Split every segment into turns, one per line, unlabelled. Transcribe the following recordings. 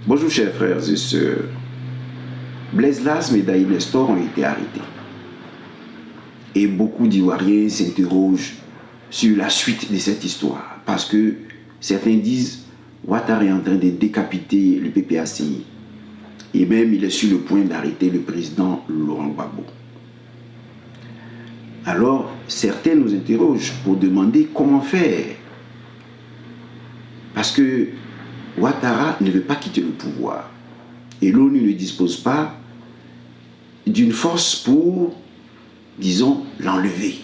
Bonjour chers frères et sœurs. Blaise Lasme et Daï Nestor ont été arrêtés. Et beaucoup d'Ivoiriens s'interrogent sur la suite de cette histoire. Parce que certains disent Ouattara est en train de décapiter le PPACI. Et même il est sur le point d'arrêter le président Laurent Gbagbo. Alors certains nous interrogent pour demander comment faire. Parce que Ouattara ne veut pas quitter le pouvoir. Et l'ONU ne dispose pas d'une force pour, disons, l'enlever.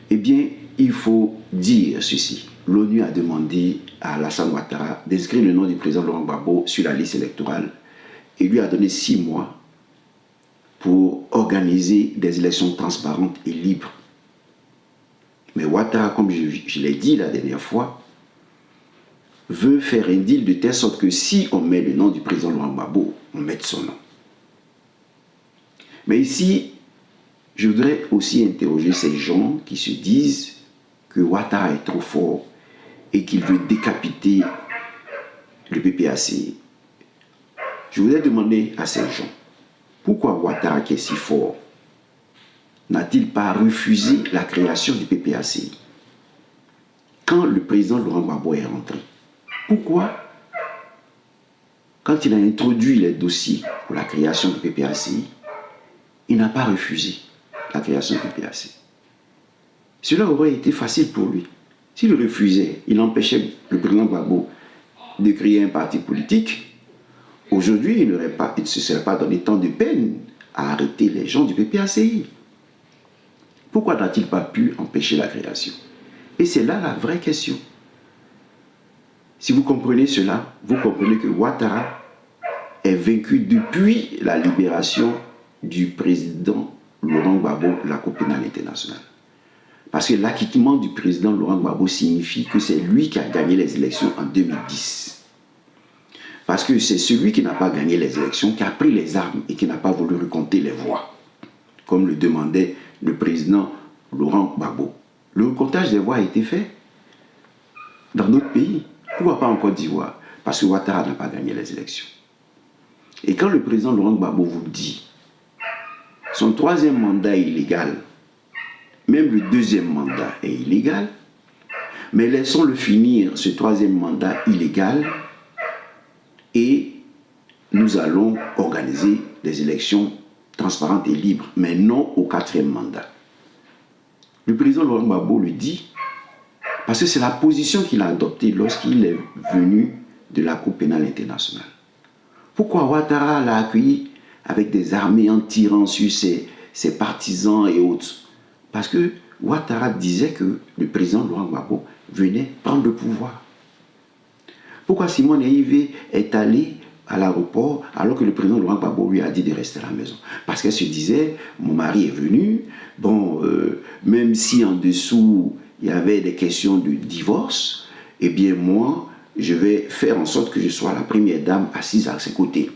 Eh bien, il faut dire ceci. L'ONU a demandé à Alassane Ouattara d'inscrire le nom du président Laurent Gbagbo sur la liste électorale et lui a donné 6 mois pour organiser des élections transparentes et libres. Mais Ouattara, comme je l'ai dit la dernière fois, veut faire un deal de telle sorte que si on met le nom du président Laurent Gbagbo, on mette son nom. Mais ici, je voudrais aussi interroger ces gens qui se disent que Ouattara est trop fort et qu'il veut décapiter le PPAC. Je voudrais demander à ces gens, pourquoi Ouattara, qui est si fort, n'a-t-il pas refusé la création du PPAC quand le président Laurent Gbagbo est rentré? Pourquoi, quand il a introduit les dossiers pour la création du PPAC, il n'a pas refusé la création du PPAC? Cela aurait été facile pour lui. S'il refusait, il empêchait le président Gbagbo de créer un parti politique. Aujourd'hui, il ne se serait pas donné tant de peine à arrêter les gens du PPACI. Pourquoi n'a-t-il pas pu empêcher la création? Et c'est là la vraie question. Si vous comprenez cela, vous comprenez que Ouattara est vaincu depuis la libération du président Laurent Gbagbo de la Cour pénale internationale. Parce que l'acquittement du président Laurent Gbagbo signifie que c'est lui qui a gagné les élections en 2010. Parce que c'est celui qui n'a pas gagné les élections, qui a pris les armes et qui n'a pas voulu recompter les voix, comme le demandait le président Laurent Gbagbo. Le recomptage des voix a été fait dans d'autres pays. Pourquoi pas en Côte d'Ivoire? Parce que Ouattara n'a pas gagné les élections. Et quand le président Laurent Gbagbo vous dit son 3e mandat est illégal, même le 2e mandat est illégal, mais laissons-le finir, ce 3e mandat illégal, et nous allons organiser des élections transparentes et libres, mais non au 4e mandat. Le président Laurent Gbagbo le dit parce que c'est la position qu'il a adoptée lorsqu'il est venu de la Cour pénale internationale. Pourquoi Ouattara l'a accueilli avec des armées en tirant sur ses partisans et autres? Parce que Ouattara disait que le président Laurent Gbagbo venait prendre le pouvoir. Pourquoi Simone Veil est allé à l'aéroport alors que le président Laurent Gbagbo lui a dit de rester à la maison? Parce qu'elle se disait, mon mari est venu, même si en dessous il y avait des questions de divorce, eh bien moi, je vais faire en sorte que je sois la première dame assise à ses côtés.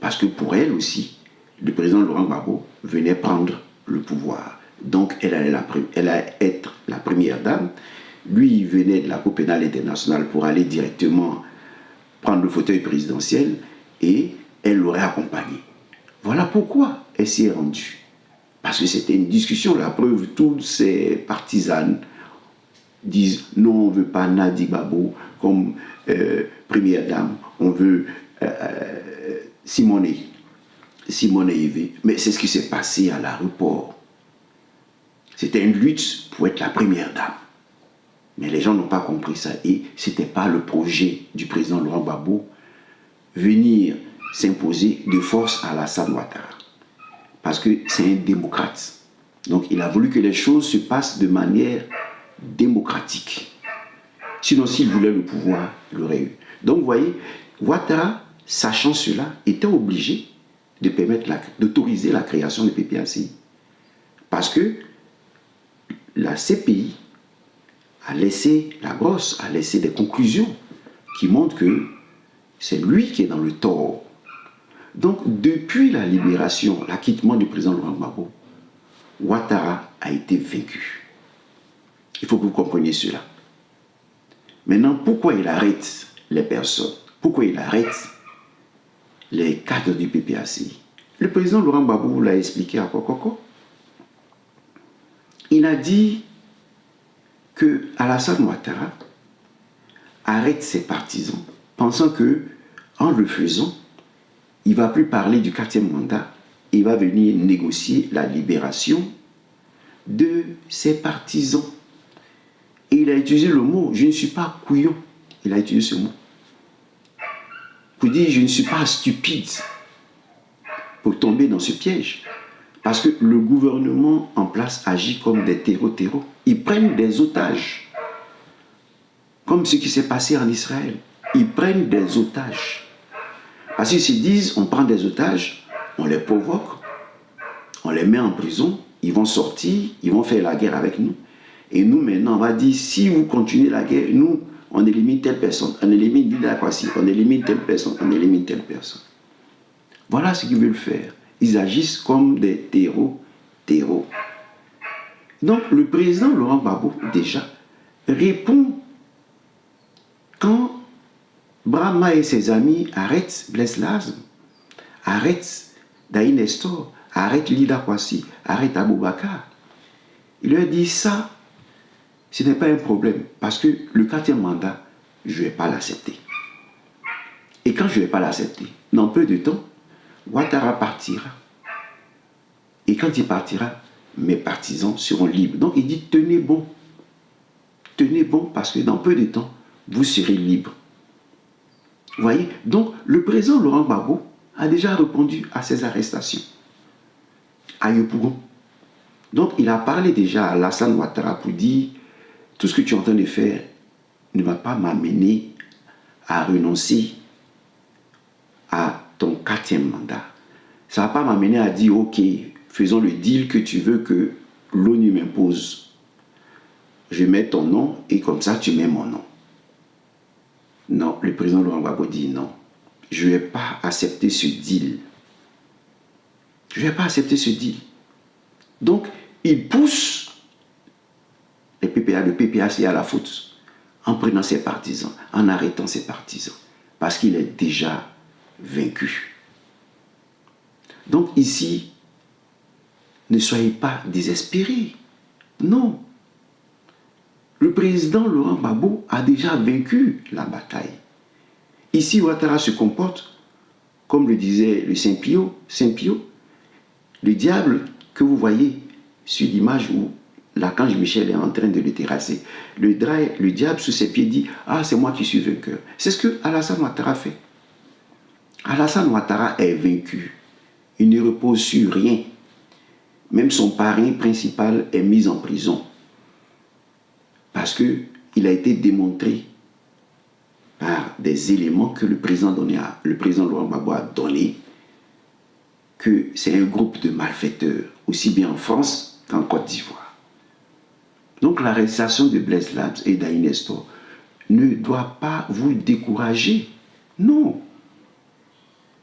Parce que pour elle aussi, le président Laurent Gbagbo venait prendre le pouvoir. Donc elle allait être la première dame. Lui, il venait de la Cour pénale internationale pour aller directement prendre le fauteuil présidentiel et elle l'aurait accompagné. Voilà pourquoi elle s'y est rendue. Parce que c'était une discussion. La preuve, toutes ces partisanes disent non, on ne veut pas Nadi Gbagbo comme première dame, on veut Simone Veil. Mais c'est ce qui s'est passé à l'aéroport. C'était une lutte pour être la première dame. Mais les gens n'ont pas compris ça. Et ce n'était pas le projet du président Laurent Gbagbo venir s'imposer de force à Alassane Ouattara. Parce que c'est un démocrate. Donc il a voulu que les choses se passent de manière démocratique. Sinon, s'il voulait le pouvoir, il l'aurait eu. Donc vous voyez, Ouattara, sachant cela, était obligé d'autoriser la création du PPACI. Parce que la CPI a laissé la brosse, a laissé des conclusions qui montrent que c'est lui qui est dans le tort. Donc, depuis la libération, l'acquittement du président Laurent Gbagbo, Ouattara a été vaincu. Il faut que vous compreniez cela. Maintenant, pourquoi il arrête les personnes? pourquoi il arrête les cadres du PPACI. Le président Laurent Gbagbo l'a expliqué à Kokoko. Il a dit que Alassane Ouattara arrête ses partisans, pensant que en le faisant, il ne va plus parler du 4e mandat, il va venir négocier la libération de ses partisans. Et il a utilisé le mot « je ne suis pas couillon ». Il a utilisé ce mot. Pour dire « je ne suis pas stupide » pour tomber dans ce piège. Parce que le gouvernement en place agit comme des terreaux. Ils prennent des otages. Comme ce qui s'est passé en Israël. Ils prennent des otages. Parce qu'ils se disent, on prend des otages, on les provoque, on les met en prison, ils vont sortir, ils vont faire la guerre avec nous. Et nous, maintenant, on va dire, si vous continuez la guerre, nous, on élimine telle personne, on élimine Lila Kwasi, on élimine telle personne, on élimine telle personne. Voilà ce qu'ils veulent faire. Ils agissent comme des terreaux. Donc, le président Laurent Gbagbo, déjà, répond quand Brahma et ses amis arrêtent Blaise Lazare, arrêtent Daï Nestor, arrêtent Lila Kwasi, arrêtent Aboubakar. Il leur dit ça, ce n'est pas un problème, parce que le 4e mandat, je ne vais pas l'accepter. Et quand je ne vais pas l'accepter, dans peu de temps, Ouattara partira. Et quand il partira, mes partisans seront libres. Donc il dit, tenez bon. Tenez bon, parce que dans peu de temps, vous serez libres. Vous voyez? Donc le président Laurent Gbagbo a déjà répondu à ces arrestations. À Yopougon. Donc il a parlé déjà à Alassane Ouattara pour dire, tout ce que tu es en train de faire ne va pas m'amener à renoncer à ton 4e mandat. Ça ne va pas m'amener à dire, ok, faisons le deal que tu veux que l'ONU m'impose. Je mets ton nom et comme ça tu mets mon nom. Non, le président Laurent Gbagbo dit non. Je ne vais pas accepter ce deal. Je ne vais pas accepter ce deal. Donc, il pousse le PPACI à la faute en prenant ses partisans, en arrêtant ses partisans, parce qu'il est déjà vaincu. Donc ici, ne soyez pas désespérés. Non. Le président Laurent Gbagbo a déjà vaincu la bataille. Ici, Ouattara se comporte, comme le disait le Saint-Pio, le diable que vous voyez sur l'image où l'archange Michel est en train de le terrasser. Le diable sous ses pieds dit, ah, c'est moi qui suis vainqueur. C'est ce que Alassane Ouattara fait. Alassane Ouattara est vaincu. Il ne repose sur rien. Même son parrain principal est mis en prison. Parce qu'il a été démontré par des éléments que le président Laurent Gbagbo a donné que c'est un groupe de malfaiteurs, aussi bien en France qu'en Côte d'Ivoire. Donc l'arrestation de Blaise Lazare et Daï Nestor ne doit pas vous décourager. Non.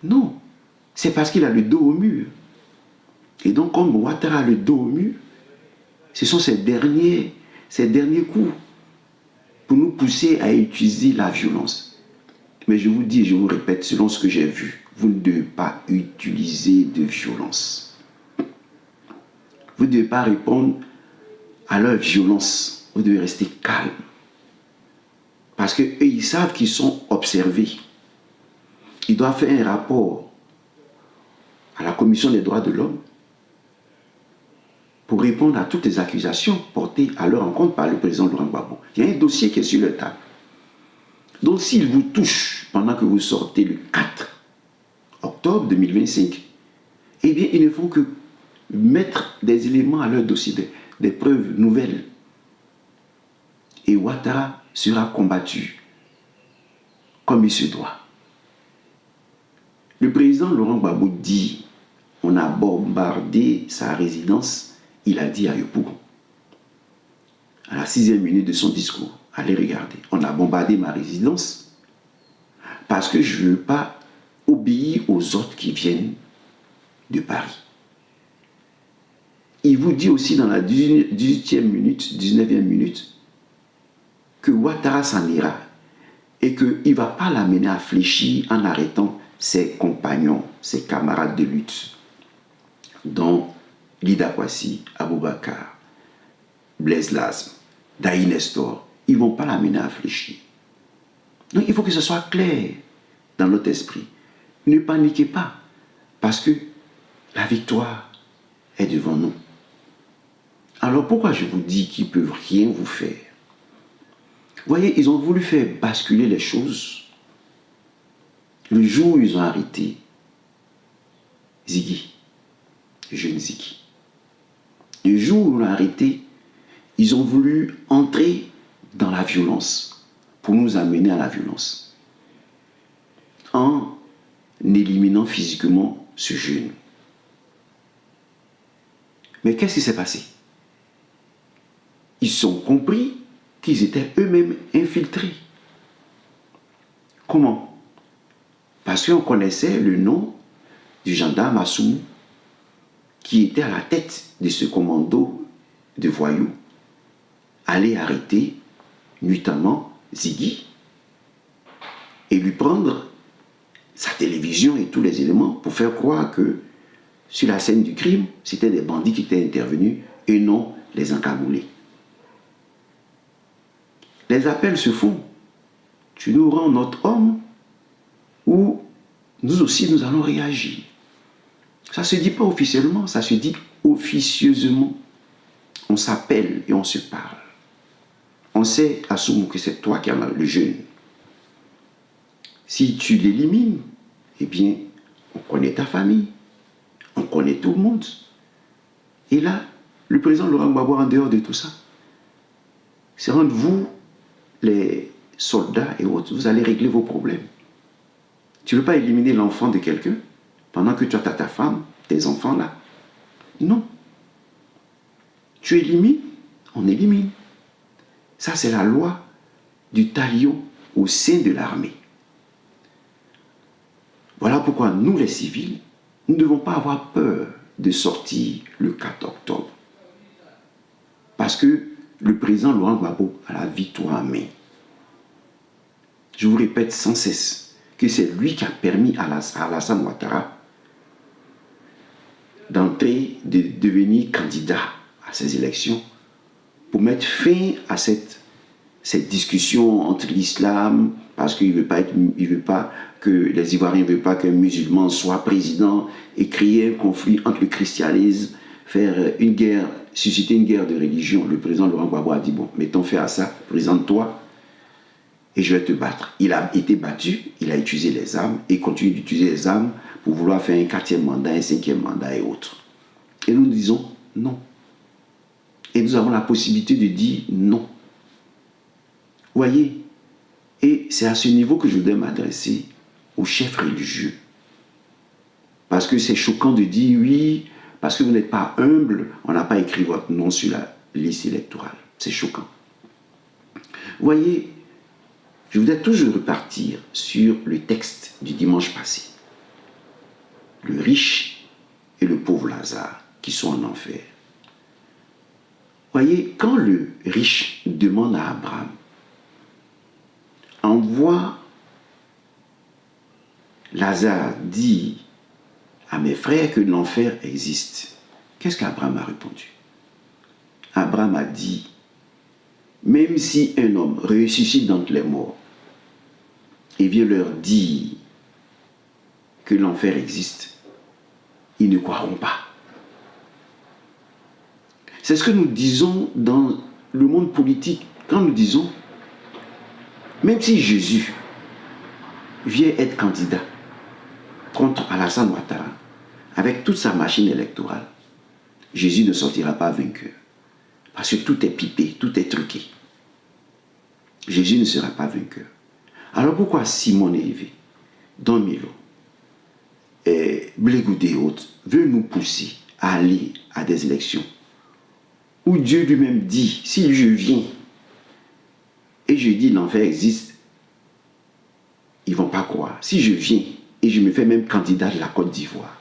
Non. C'est parce qu'il a le dos au mur. Et donc comme Ouattara a le dos au mur, ce sont ces derniers coups pour nous pousser à utiliser la violence. Mais je vous dis, je vous répète, selon ce que j'ai vu, vous ne devez pas utiliser de violence. Vous ne devez pas répondre à leur violence. Vous devez rester calme. Parce qu'eux, ils savent qu'ils sont observés. Ils doivent faire un rapport à la Commission des droits de l'homme pour répondre à toutes les accusations portées à leur encontre par le président Laurent Gbagbo. Il y a un dossier qui est sur leur table. Donc s'il vous touche pendant que vous sortez le 4 octobre 2025, eh bien ils ne font que mettre des éléments à leur dossier, des preuves nouvelles. Et Ouattara sera combattu comme il se doit. Le président Laurent Gbagbo dit, on a bombardé sa résidence, il a dit à Yopougon, à la 6e minute de son discours, allez regarder, on a bombardé ma résidence parce que je ne veux pas obéir aux ordres qui viennent de Paris. Il vous dit aussi dans la 18e minute, 19e minute, que Ouattara s'en ira. et qu'il ne va pas l'amener à fléchir en arrêtant ses compagnons, ses camarades de lutte, dont Lida Kwasi, Aboubakar, Blaise Lasme, Daï Nestor. Ils ne vont pas l'amener à fléchir. Donc il faut que ce soit clair dans notre esprit. Ne paniquez pas, parce que la victoire est devant nous. Alors pourquoi je vous dis qu'ils ne peuvent rien vous faire? Vous voyez, ils ont voulu faire basculer les choses le jour où ils ont arrêté Ziggy, le jeune Ziggy. Le jour où ils l'ont arrêté, ils ont voulu entrer dans la violence pour nous amener à la violence en éliminant physiquement ce jeune. Mais qu'est-ce qui s'est passé? Ils ont compris qu'ils étaient eux-mêmes infiltrés. Comment? Parce qu'on connaissait le nom du gendarme Assoumou qui était à la tête de ce commando de voyous, aller arrêter nuitamment Ziggy et lui prendre sa télévision et tous les éléments pour faire croire que sur la scène du crime, c'était des bandits qui étaient intervenus et non les encagoulés. Les appels se font. Tu nous rends notre homme ou nous aussi nous allons réagir. Ça ne se dit pas officiellement, ça se dit officieusement. On s'appelle et on se parle. On sait, Assoumou, que c'est toi qui as le jeune. Si tu l'élimines, eh bien, on connaît ta famille, on connaît tout le monde. Et là, le président Laurent Gbagbo, en dehors de tout ça, c'est entre vous, les soldats et autres, vous allez régler vos problèmes. Tu ne veux pas éliminer l'enfant de quelqu'un pendant que tu as ta femme, tes enfants là. Non. Tu élimines, on élimine. Ça, c'est la loi du talion au sein de l'armée. Voilà pourquoi nous, les civils, nous ne devons pas avoir peur de sortir le 4 octobre. Parce que le président Laurent Gbagbo a la victoire en main. Je vous répète sans cesse que c'est lui qui a permis à Alassane Ouattara d'entrer, de devenir candidat à ces élections pour mettre fin à cette discussion entre l'islam, parce qu'il veut pas que les Ivoiriens ne veulent pas qu'un musulman soit président et créer un conflit entre le christianisme, faire une guerre, susciter une guerre de religion. Le président Laurent Gbagbo a dit, bon, mettons fin à ça, présente-toi et je vais te battre. Il a été battu, il a utilisé les armes et continue d'utiliser les armes pour vouloir faire un 4e mandat, un 5e mandat et autres. Et nous disons non. Et nous avons la possibilité de dire non. Voyez, et c'est à ce niveau que je voudrais m'adresser aux chefs religieux. Parce que c'est choquant de dire oui, parce que vous n'êtes pas humble, on n'a pas écrit votre nom sur la liste électorale. C'est choquant. Voyez, je voudrais toujours repartir sur le texte du dimanche passé. Le riche et le pauvre Lazare qui sont en enfer. Voyez, quand le riche demande à Abraham, envoie Lazare dit à mes frères que l'enfer existe. Qu'est-ce qu'Abraham a répondu? Abraham a dit, même si un homme ressuscite d'entre les morts et vient leur dire que l'enfer existe, ils ne croiront pas. C'est ce que nous disons dans le monde politique quand nous disons, même si Jésus vient être candidat contre Alassane Ouattara, avec toute sa machine électorale, Jésus ne sortira pas vainqueur. Parce que tout est pipé, tout est truqué. Jésus ne sera pas vainqueur. Alors pourquoi Simon Élevé, Don Milo, Blé Goudé et autres veulent nous pousser à aller à des élections où Dieu lui-même dit, si je viens et je dis l'enfer existe, ils ne vont pas croire. Si je viens et je me fais même candidat de la Côte d'Ivoire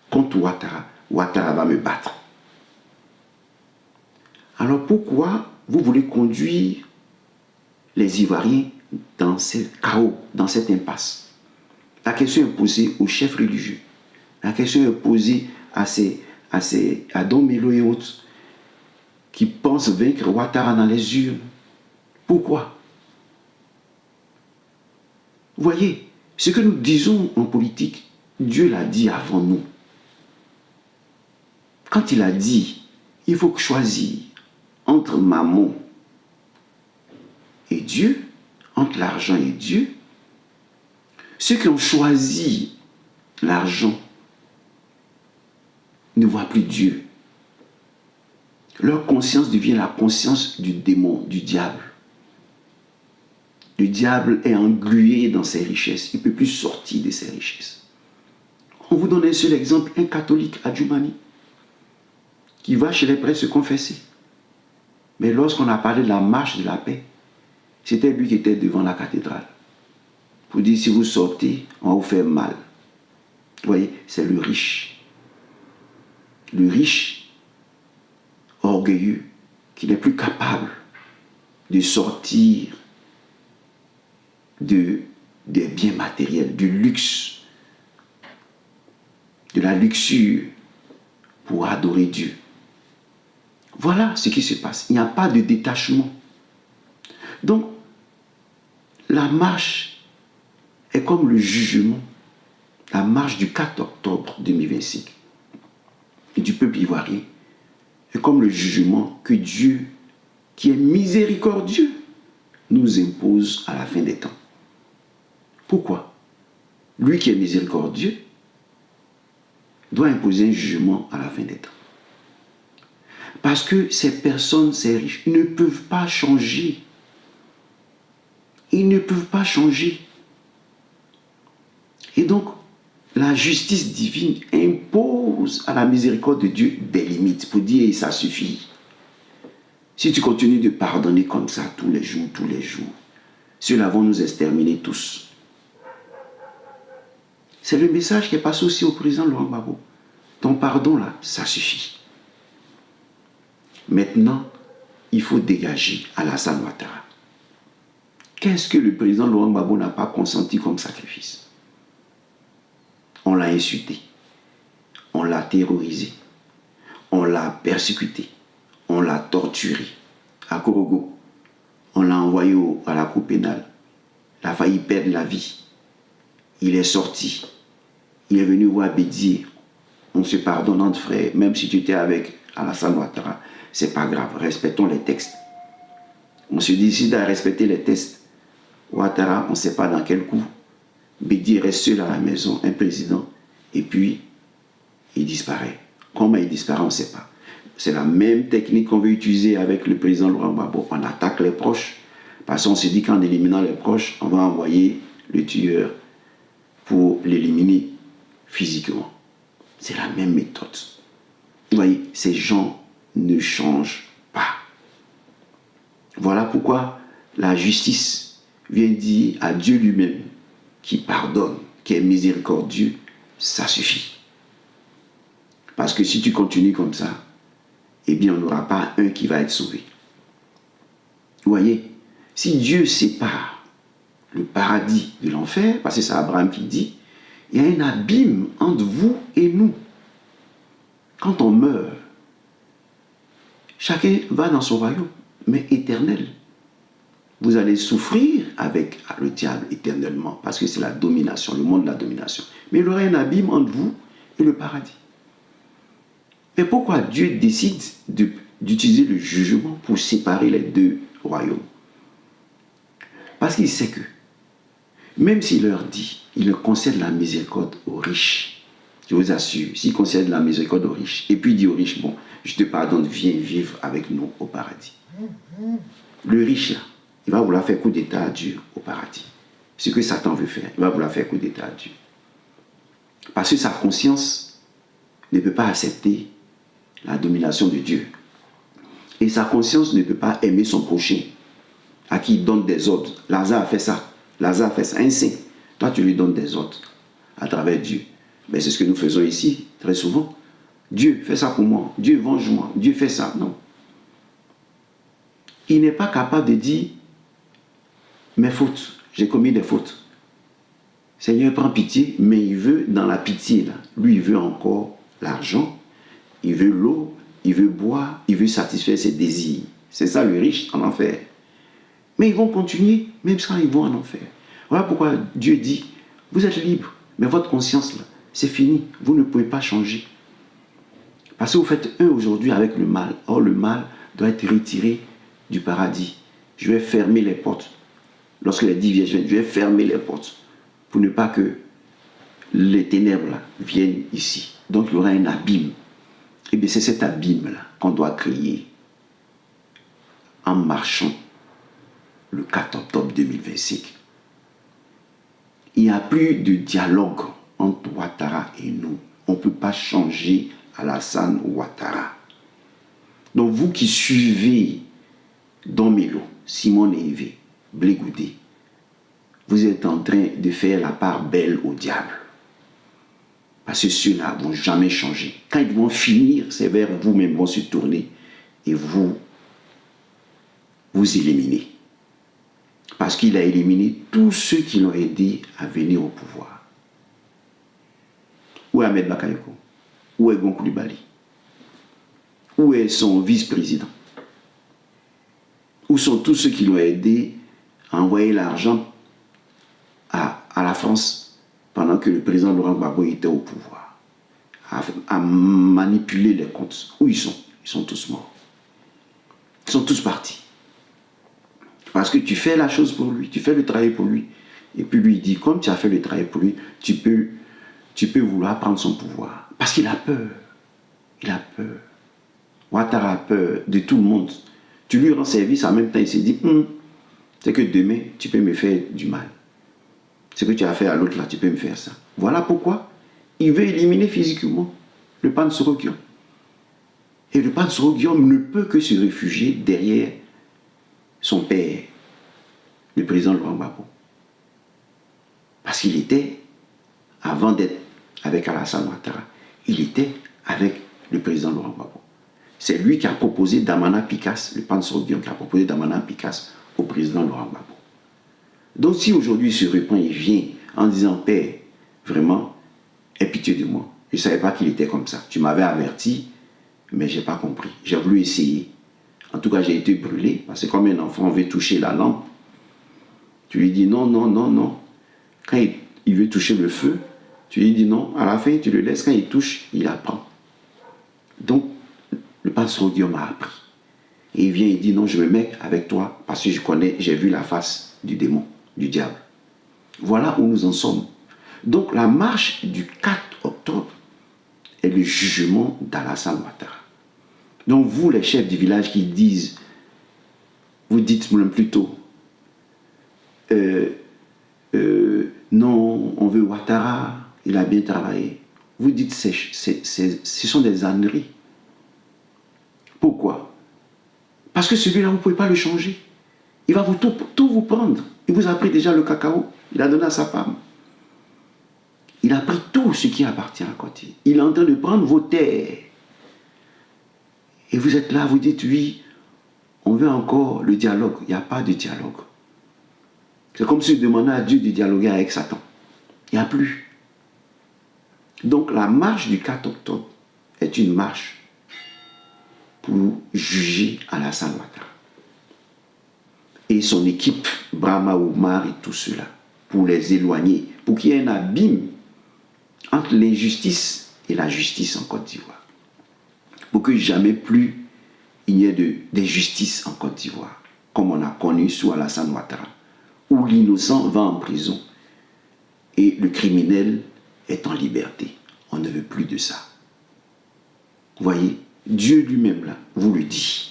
contre Ouattara, Ouattara va me battre. Alors pourquoi vous voulez conduire les Ivoiriens dans ce chaos, dans cette impasse. La question est posée aux chefs religieux. La question est posée à Don Melo et autres qui pensent vaincre Ouattara dans les urnes. Pourquoi? Vous voyez, ce que nous disons en politique, Dieu l'a dit avant nous. Quand il a dit, il faut choisir entre mammon et Dieu, entre l'argent et Dieu, ceux qui ont choisi l'argent ne voient plus Dieu. Leur conscience devient la conscience du démon, du diable. Le diable est englué dans ses richesses. Il ne peut plus sortir de ses richesses. On vous donne un seul exemple, un catholique à Djoumani, qui va chez les prêtres se confesser. Mais lorsqu'on a parlé de la marche de la paix, c'était lui qui était devant la cathédrale. Pour dire, si vous sortez, on va vous faire mal. Vous voyez, c'est le riche. Le riche, orgueilleux, qui n'est plus capable de sortir des biens matériels, du luxe, de la luxure pour adorer Dieu. Voilà ce qui se passe. Il n'y a pas de détachement. Donc, la marche est comme le jugement, la marche du 4 octobre 2025 et du peuple ivoirien est comme le jugement que Dieu, qui est miséricordieux, nous impose à la fin des temps. Pourquoi? Lui qui est miséricordieux doit imposer un jugement à la fin des temps. Parce que ces personnes, ces riches, ne peuvent pas changer. Ils ne peuvent pas changer. Et donc, la justice divine impose à la miséricorde de Dieu des limites pour dire ça suffit. Si tu continues de pardonner comme ça tous les jours, ceux-là vont nous exterminer tous. C'est le message qui est passé aussi au président Laurent Gbagbo. Ton pardon là, ça suffit. Maintenant, il faut dégager Alassane Ouattara. Qu'est-ce que le président Laurent Gbagbo n'a pas consenti comme sacrifice? On l'a insulté, on l'a terrorisé, on l'a persécuté, on l'a torturé à Korogo, on l'a envoyé à la cour pénale, il a failli perdre la vie. Il est sorti, il est venu voir Bédier, on se pardonne entre frères, même si tu étais avec Alassane Ouattara, c'est pas grave, respectons les textes. On se décide à respecter les textes. Ouattara, on ne sait pas dans quel coup. Bédier reste seul à la maison, un président, et puis il disparaît. Comment il disparaît, on ne sait pas. C'est la même technique qu'on veut utiliser avec le président Laurent Gbagbo. On attaque les proches, parce qu'on se dit qu'en éliminant les proches, on va envoyer le tueur pour l'éliminer physiquement. C'est la même méthode. Vous voyez, ces gens ne changent pas. Voilà pourquoi la justice vient dire à Dieu lui-même, qui pardonne, qui est miséricordieux, ça suffit. Parce que si tu continues comme ça, eh bien on n'aura pas un qui va être sauvé. Vous voyez, si Dieu sépare le paradis de l'enfer, parce que c'est Abraham qui dit, il y a un abîme entre vous et nous. Quand on meurt, chacun va dans son royaume, mais éternel. Vous allez souffrir avec le diable éternellement, parce que c'est la domination, le monde de la domination. Mais il y aura un abîme entre vous et le paradis. Mais pourquoi Dieu décide d'utiliser le jugement pour séparer les deux royaumes? Parce qu'il sait que, même s'il leur dit, il leur concède la miséricorde aux riches, je vous assure, s'il concède la miséricorde aux riches, et puis il dit aux riches, bon, je te pardonne, viens vivre avec nous au paradis. Le riche, là, il va vouloir faire coup d'état à Dieu au paradis. Ce que Satan veut faire, il va vouloir faire coup d'état à Dieu. Parce que sa conscience ne peut pas accepter la domination de Dieu. Et sa conscience ne peut pas aimer son prochain, à qui il donne des ordres. Lazare a fait ça. Lazare a fait ça. Un saint. Toi, tu lui donnes des ordres à travers Dieu. Mais c'est ce que nous faisons ici, très souvent. Dieu, fais ça pour moi. Dieu, venge-moi. Dieu, fait ça. Non. Il n'est pas capable de dire, mes fautes, j'ai commis des fautes. Seigneur, prends pitié, mais il veut, dans la pitié, là, lui, il veut encore l'argent, il veut l'eau, il veut boire, il veut satisfaire ses désirs. C'est ça le riche en enfer. Mais ils vont continuer, même quand ils vont en enfer. Voilà pourquoi Dieu dit, vous êtes libre, mais votre conscience, là, c'est fini, vous ne pouvez pas changer. Parce que vous faites un aujourd'hui avec le mal. Or, le mal doit être retiré du paradis. Je vais fermer les portes. Lorsque les 10 vierges viennent, je vais fermer les portes pour ne pas que les ténèbres là, viennent ici. Donc, il y aura un abîme. Et bien, c'est cet abîme-là qu'on doit créer en marchant le 4 octobre 2025. Il n'y a plus de dialogue entre Ouattara et nous. On ne peut pas changer Alassane Ouattara. Donc vous qui suivez Don Melo, Simone Evé, Blé Goudé, vous êtes en train de faire la part belle au diable. Parce que ceux-là ne vont jamais changer. Quand ils vont finir, c'est vers vous-même vont se tourner et vous éliminer. Parce qu'il a éliminé tous ceux qui l'ont aidé à venir au pouvoir. Où est Ahmed Bakayoko? Où est Gon Coulibaly? Où est son vice-président? Où sont tous ceux qui l'ont aidé à envoyer l'argent à la France pendant que le président Laurent Gbagbo était au pouvoir, à manipuler les comptes? Où ils sont? Ils sont tous morts. Ils sont tous partis. Parce que tu fais la chose pour lui, tu fais le travail pour lui. Et puis lui, il dit, comme tu as fait le travail pour lui, tu peux vouloir prendre son pouvoir. Parce qu'il a peur. Il a peur. Ouattara a peur de tout le monde. Tu lui rends service, en même temps, il se dit, c'est que demain, tu peux me faire du mal. Ce que tu as fait à l'autre là, tu peux me faire ça. Voilà pourquoi il veut éliminer physiquement le Pansoro-Guillaume. Et le Pansoro-Guillaume ne peut que se réfugier derrière son père, le président Laurent Gbagbo. Parce qu'il était, avant d'être avec Alassane Ouattara, il était avec le président Laurent Gbagbo. C'est lui qui a proposé Damana Picasse, le Pansoro-Guillaume qui a proposé Damana Picasse au président Laurent Gbagbo. Donc si aujourd'hui il se reprend, il vient en disant, père, vraiment, aie pitié de moi. Je ne savais pas qu'il était comme ça. Tu m'avais averti, mais je n'ai pas compris. J'ai voulu essayer. En tout cas, j'ai été brûlé, parce que comme un enfant veut toucher la lampe, tu lui dis non, non, non, non. Quand il veut toucher le feu, tu lui dis non. À la fin, tu le laisses. Quand il touche, il apprend. Donc, le pasteur Guillaume m'a appris. Et il vient, il dit non, je me mets avec toi, parce que je connais, j'ai vu la face du démon, du diable. Voilà où nous en sommes. Donc, la marche du 4 octobre est le jugement d'Alassane Ouattara. Donc vous, les chefs du village qui disent, vous dites même plutôt, non, on veut Ouattara, il a bien travaillé. Vous dites, ce sont des âneries. Pourquoi? Parce que celui-là, vous ne pouvez pas le changer. Il va tout vous prendre. Il vous a pris déjà le cacao, il a donné à sa femme. Il a pris tout ce qui appartient à côté. Il est en train de prendre vos terres. Et vous êtes là, vous dites, oui, on veut encore le dialogue. Il n'y a pas de dialogue. C'est comme si vous demandiez à Dieu de dialoguer avec Satan. Il n'y a plus. Donc la marche du 4 octobre est une marche pour juger Alassane Ouattara. Et son équipe, Brahma Oumar et tout cela, pour les éloigner, pour qu'il y ait un abîme entre l'injustice et la justice en Côte d'Ivoire. Pour que jamais plus il n'y ait d'injustice en Côte d'Ivoire, comme on a connu sous Alassane Ouattara, où l'innocent va en prison et le criminel est en liberté. On ne veut plus de ça. Vous voyez, Dieu lui-même, là, vous le dit.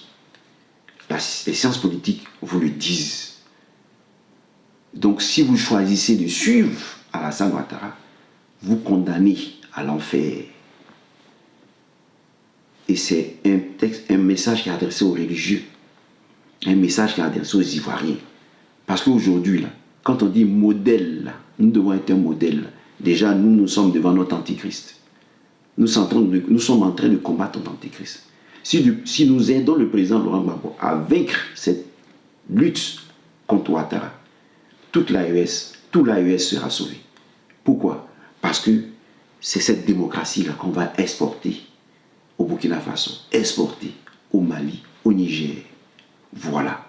Les sciences politiques vous le disent. Donc, si vous choisissez de suivre Alassane Ouattara, vous condamnez à l'enfer. Et c'est un message qui est adressé aux religieux, un message qui est adressé aux Ivoiriens. Parce qu'aujourd'hui, là, quand on dit modèle, là, nous devons être un modèle. Déjà, nous sommes devant notre antichrist. Nous sommes en train de combattre notre antichrist. Si nous aidons le président Laurent Gbagbo à vaincre cette lutte contre Ouattara, toute l'AES, tout l'AES sera sauvé. Pourquoi? Parce que c'est cette démocratie-là qu'on va exporter au Burkina Faso, exporter au Mali, au Niger. Voilà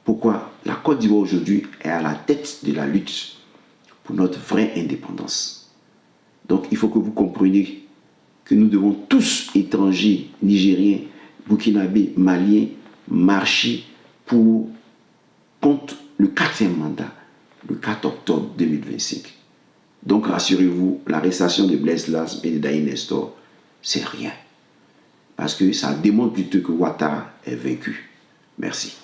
pourquoi la Côte d'Ivoire aujourd'hui est à la tête de la lutte pour notre vraie indépendance. Donc il faut que vous compreniez que nous devons tous, étrangers, Nigériens, Burkinabés, Maliens, marcher contre le 4e mandat, le 4 octobre 2025. Donc rassurez-vous, l'arrestation de Blaise Lasme et de Daï Nestor, c'est rien. Parce que ça démontre plutôt que Ouattara est vaincu. Merci.